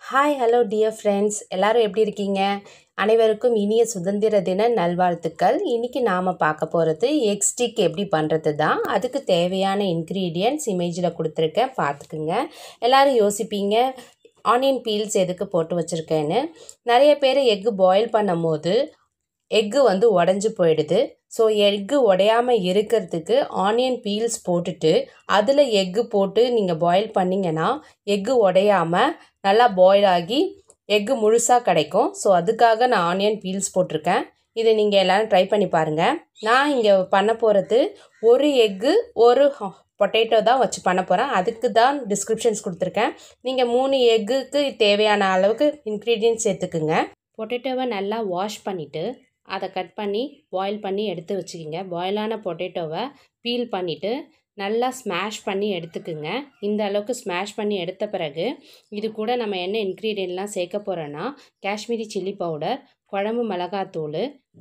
Hi hello dear friends, எல்லாரும் எப்படி இருக்கீங்க? அனைவருக்கும் இனிய சுதந்திர தின நல்வாழ்த்துக்கள். இன்றைக்கி நாம் பார்க்க போகிறது எக் ஸ்டிக் எப்படி பண்ணுறது தான். அதுக்கு தேவையான இன்க்ரீடியன்ட்ஸ் இமேஜில் கொடுத்துருக்கேன், பார்த்துக்குங்க. எல்லோரும் யோசிப்பீங்க ஆனியன் பீல்ஸ் எதுக்கு போட்டு வச்சுருக்கேன்னு. நிறைய பேர் எக்கு பாயில் பண்ணும் போது எக்கு உடஞ்சி போயிடுது. ஸோ எக்கு உடையாமல் இருக்கிறதுக்கு ஆனியன் பீல்ஸ் போட்டுட்டு அதில் எக்கு போட்டு நீங்கள் பாயில் பண்ணிங்கன்னா எக்கு உடையாமல் நல்லா பாயில் ஆகி எக்கு முழுசாக கிடைக்கும். ஸோ அதுக்காக நான் ஆனியன் பீல்ஸ் போட்டிருக்கேன். இதை நீங்கள் எல்லோரும் ட்ரை பண்ணி பாருங்கள். நான் இங்கே பண்ண போகிறது ஒரு எக்கு ஒரு பொட்டேட்டோ தான் வச்சு பண்ண போகிறேன். அதுக்கு தான் டிஸ்கிரிப்ஷன்ஸ் கொடுத்துருக்கேன். நீங்கள் 3 எக்குக்கு தேவையான அளவுக்கு இன்க்ரீடியன்ட்ஸ் சேர்த்துக்குங்க. பொட்டேட்டோவை நல்லா வாஷ் பண்ணிவிட்டு அதை கட் பண்ணி பாயில் பண்ணி எடுத்து வச்சுக்கிங்க. பாயிலான பொட்டேட்டோவை பீல் பண்ணிவிட்டு நல்லா ஸ்மாஷ் பண்ணி எடுத்துக்குங்க. இந்த அளவுக்கு ஸ்மாஷ் பண்ணி எடுத்த பிறகு இது கூட நம்ம என்ன இன்க்ரீடியன்ட்லாம் சேர்க்க போகிறோன்னா காஷ்மீரி சில்லி பவுடர், குழம்பு மிளகாத்தூள்,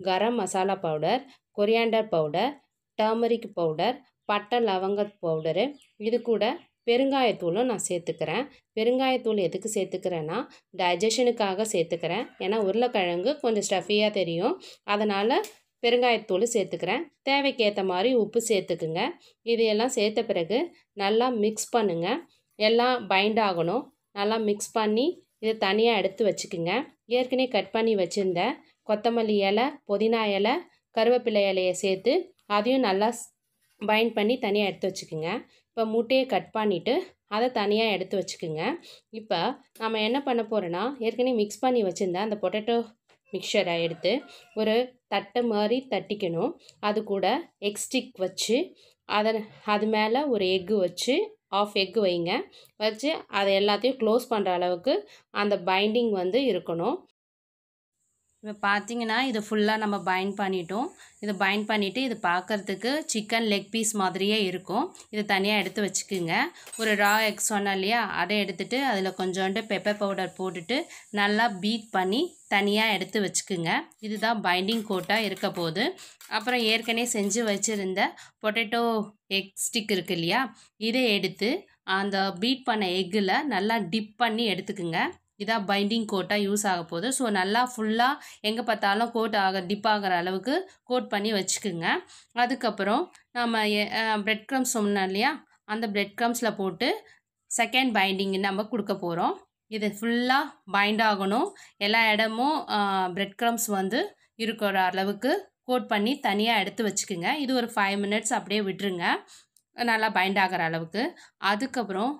garam masala powder, coriander powder, turmeric powder, பட்டை லவங்க பவுடரு, இது கூட பெருங்காயத்தூளும் நான் சேர்த்துக்கிறேன். பெருங்காயத்தூள் எதுக்கு சேர்த்துக்கிறேன்னா டைஜஷனுக்காக சேர்த்துக்கிறேன். ஏன்னா உருளைக்கிழங்கு கொஞ்சம் ஸ்டஃபியாக தெரியும், அதனால் பெருங்காயத்தூள் சேர்த்துக்கிறேன். தேவைக்கேற்ற மாதிரி உப்பு சேர்த்துக்குங்க. இது எல்லாம் சேர்த்த பிறகு நல்லா மிக்ஸ் பண்ணுங்கள். எல்லாம் பைண்ட் ஆகணும். நல்லா மிக்ஸ் பண்ணி இதை தனியாக எடுத்து வச்சுக்குங்க. ஏற்கனவே கட் பண்ணி வச்சுருந்த கொத்தமல்லி இலை, புதினா இலை, கருவேப்பிலை இலையை சேர்த்து அதையும் நல்லா பைண்ட் பண்ணி தனியாக எடுத்து வச்சுக்குங்க. இப்போ முட்டையை கட் பண்ணிவிட்டு அதை தனியாக எடுத்து வச்சுக்குங்க. இப்போ நம்ம என்ன பண்ண போகிறோன்னா ஏற்கனவே மிக்ஸ் பண்ணி வச்சுருந்த அந்த பொட்டேட்டோ மிக்சரை எடுத்து ஒரு தட்டை மாதிரி தட்டிக்கணும். அது கூட எக் ஸ்டிக் வச்சு அது மேலே ஒரு எக்கு வச்சு ஆஃப் எக்கு வைங்க. வச்சு அதை எல்லாத்தையும் க்ளோஸ் பண்ணுற அளவுக்கு அந்த பைண்டிங் இருக்கணும். இப்போ பார்த்தீங்கன்னா இது ஃபுல்லாக நம்ம பைண்ட் பண்ணிட்டோம். இதை பைண்ட் பண்ணிவிட்டு இது பார்க்குறதுக்கு சிக்கன் லெக் பீஸ் மாதிரியே இருக்கும். இது தனியாக எடுத்து வச்சுக்குங்க. ஒரு ரா எக் சொன்னேன் இல்லையா, அதை எடுத்துகிட்டு அதில் கொஞ்சோண்டு பெப்பர் பவுடர் போட்டுட்டு நல்லா பீட் பண்ணி தனியாக எடுத்து வச்சுக்குங்க. இதுதான் பைண்டிங் கோட்டாக இருக்க போகுது. அப்புறம் ஏற்கனவே செஞ்சு வச்சுருந்த பொட்டேட்டோ எக் ஸ்டிக் இருக்குது இல்லையா, இதை எடுத்து அந்த பீட் பண்ண எக்கில் நல்லா டிப் பண்ணி எடுத்துக்குங்க. இதான் பைண்டிங் கோட்டாக யூஸ் ஆக போகுது. ஸோ நல்லா ஃபுல்லாக எங்கே பார்த்தாலும் டிப் ஆகிற அளவுக்கு கோட் பண்ணி வச்சுக்குங்க. அதுக்கப்புறம் நம்ம பிரெட் க்ரம்ஸ் சொன்னோம் இல்லையா, அந்த பிரெட் க்ரம்ஸில் போட்டு செகண்ட் பைண்டிங் நம்ம கொடுக்க போகிறோம். இது ஃபுல்லாக பைண்ட் ஆகணும். எல்லா இடமும் பிரெட் க்ரம்ஸ் இருக்கிற அளவுக்கு கோட் பண்ணி தனியாக எடுத்து வச்சுக்குங்க. இது ஒரு 5 minutes அப்படியே விட்டுருங்க, நல்லா பைண்ட் ஆகிற அளவுக்கு. அதுக்கப்புறம்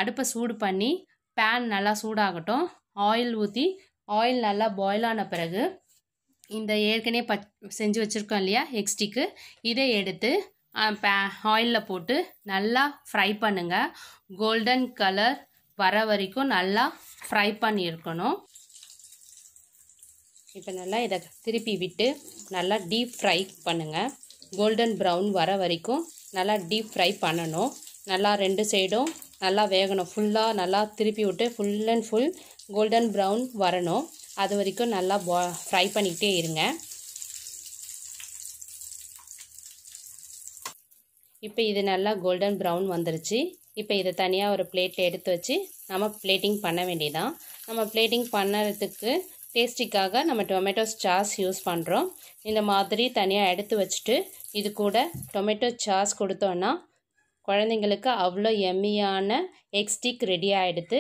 அடுப்பை சூடு பண்ணி பேன் நல்லா சூடாகட்டும். ஆயில் ஊற்றி ஆயில் நல்லா பாயில் ஆன பிறகு இந்த ஏற்கனவே செஞ்சு வச்சுருக்கோம் இல்லையா எக் ஸ்டிக்கு, இதை எடுத்து ஆயிலில் போட்டு நல்லா ஃப்ரை பண்ணுங்கள். கோல்டன் கலர் வர வரைக்கும் நல்லா ஃப்ரை பண்ணியிருக்கணும். இப்போ நல்லா இதை திருப்பி விட்டு நல்லா டீப் ஃப்ரை பண்ணுங்கள். கோல்டன் ப்ரௌன் வர வரைக்கும் நல்லா டீப் ஃப்ரை பண்ணணும். நல்லா 2 சைடும் நல்லா வேகணும். ஃபுல்லாக நல்லா திருப்பி விட்டு full and full golden brown வரணும். அது வரைக்கும் நல்லா ஃப்ரை பண்ணிக்கிட்டே இருங்க. இப்போ இது நல்லா கோல்டன் ப்ரௌன் வந்துருச்சு. இப்போ இதை தனியாக ஒரு பிளேட்டில் எடுத்து வச்சு நம்ம பிளேட்டிங் பண்ண வேண்டியதான். நம்ம பிளேட்டிங் பண்ணுறதுக்கு டேஸ்டிக்காக நம்ம டொமேட்டோ சாஸ் யூஸ் பண்ணுறோம். இந்த மாதிரி தனியாக எடுத்து வச்சுட்டு இது கூட டொமேட்டோ சாஸ் கொடுத்தோன்னா குழந்தைங்களுக்கு அவ்வளோ எம்மியான எக் ஸ்டிக் ரெடி ஆகிடுது.